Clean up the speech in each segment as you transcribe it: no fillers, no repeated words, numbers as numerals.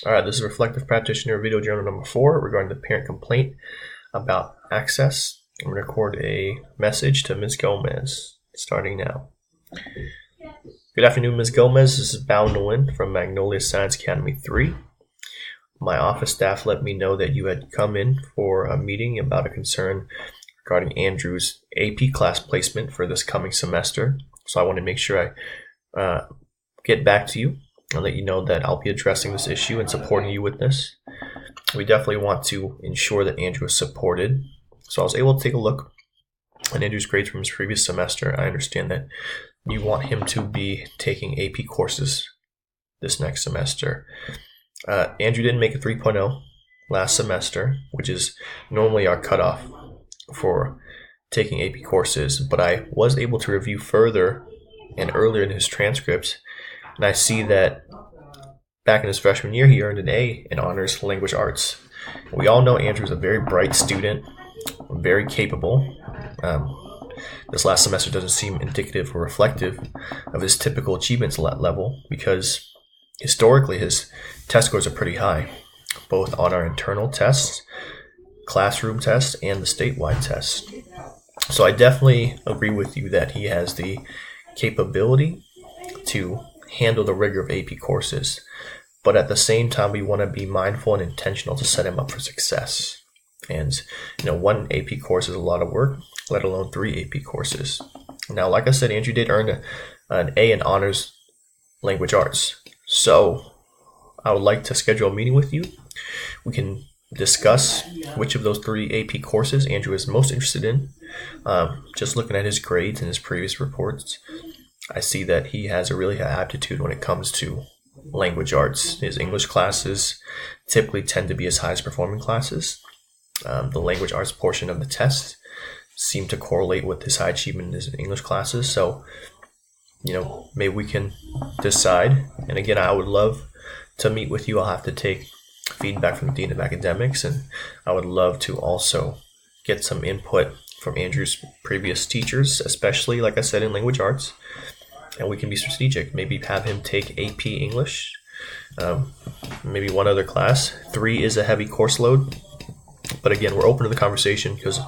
All right, this is Reflective Practitioner video journal number 4 regarding the parent complaint about access. I'm going to record a message to Ms. Gomez, starting now. Good afternoon, Ms. Gomez. This is Boundolin from Magnolia Science Academy 3. My office staff let me know that you had come in for a meeting about a concern regarding Andrew's AP class placement for this coming semester. So I want to make sure I get back to you. I'll let you know that I'll be addressing this issue and supporting you with this. We definitely want to ensure that Andrew is supported. So I was able to take a look at Andrew's grades from his previous semester. I understand that you want him to be taking AP courses this next semester. Andrew didn't make a 3.0 last semester, which is normally our cutoff for taking AP courses, but I was able to review further and earlier in his transcripts. And I see that back in his freshman year, he earned an A in honors language arts. We all know Andrew's a very bright student, very capable. This last semester doesn't seem indicative or reflective of his typical achievements level because historically his test scores are pretty high, both on our internal tests, classroom tests, and the statewide tests. So I definitely agree with you that he has the capability to handle the rigor of AP courses, but at the same time we want to be mindful and intentional to set him up for success. And one AP course is a lot of work, let alone 3 AP courses. Now, like I said, Andrew did earn an A in honors language arts, so I would like to schedule a meeting with you. We can discuss which of those 3 AP courses Andrew is most interested in. Just looking at his grades and his previous reports, I see that he has a really high aptitude when it comes to language arts. His English classes typically tend to be his highest performing classes. The language arts portion of the test seem to correlate with his high achievement in his English classes. So, maybe we can decide. And again, I would love to meet with you. I'll have to take feedback from the Dean of Academics, and I would love to also get some input from Andrew's previous teachers, especially, like I said, in language arts. And we can be strategic. Maybe have him take AP English, maybe one other class. 3 is a heavy course load. But again, we're open to the conversation because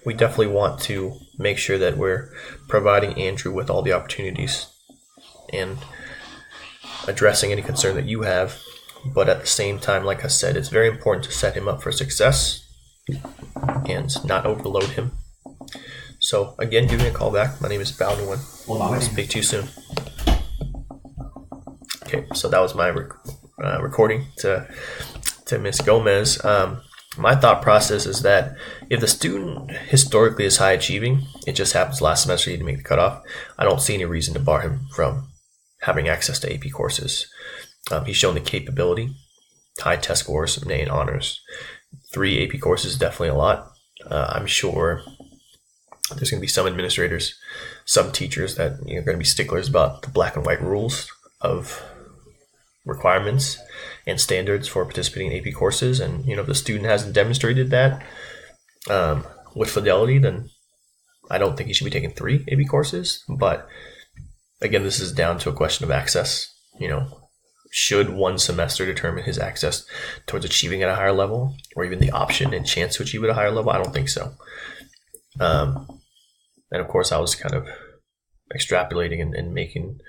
we definitely want to make sure that we're providing Andrew with all the opportunities and addressing any concern that you have. But at the same time, like I said, it's very important to set him up for success and not overload him. So again, give me a call back. My name is Baldwin. I'll speak to you soon. Okay, so that was my recording to Ms. Gomez. My thought process is that if the student historically is high achieving, it just happens last semester he didn't make the cutoff, I don't see any reason to bar him from having access to AP courses. He's shown the capability, high test scores, an A in honors. 3 AP courses is definitely a lot. I'm sure there's going to be some administrators, some teachers that are going to be sticklers about the black and white rules of requirements and standards for participating in AP courses. And if the student hasn't demonstrated that with fidelity, then I don't think he should be taking 3 AP courses. But again, this is down to a question of access. Should one semester determine his access towards achieving at a higher level, or even the option and chance to achieve at a higher level? I don't think so. And of course, I was kind of extrapolating and making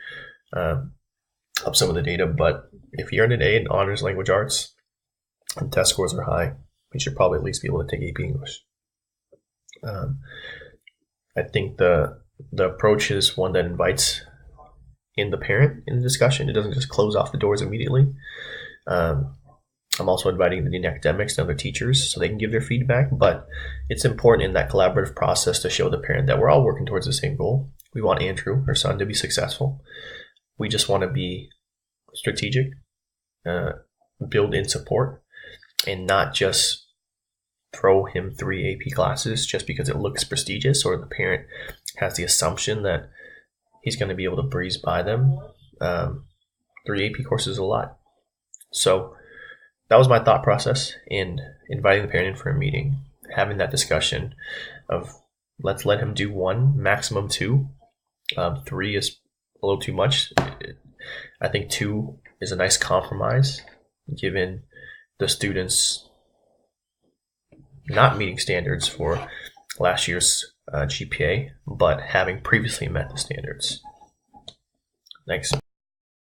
up some of the data. But if he earned an A in honors language arts and test scores are high, he should probably at least be able to take AP English. I think the approach is one that invites in the parent in the discussion. It doesn't just close off the doors immediately. I'm also inviting the Dean of Academics and other teachers so they can give their feedback, but it's important in that collaborative process to show the parent that we're all working towards the same goal. We want Andrew, our son, to be successful. We just want to be strategic, build in support, and not just throw him 3 AP classes just because it looks prestigious or the parent has the assumption that he's going to be able to breeze by them. 3 AP courses is a lot. So that was my thought process in inviting the parent in for a meeting, having that discussion of let's let him do 1, maximum 2. 3 is a little too much. I think 2 is a nice compromise given the students not meeting standards for last year's GPA, but having previously met the standards. Thanks.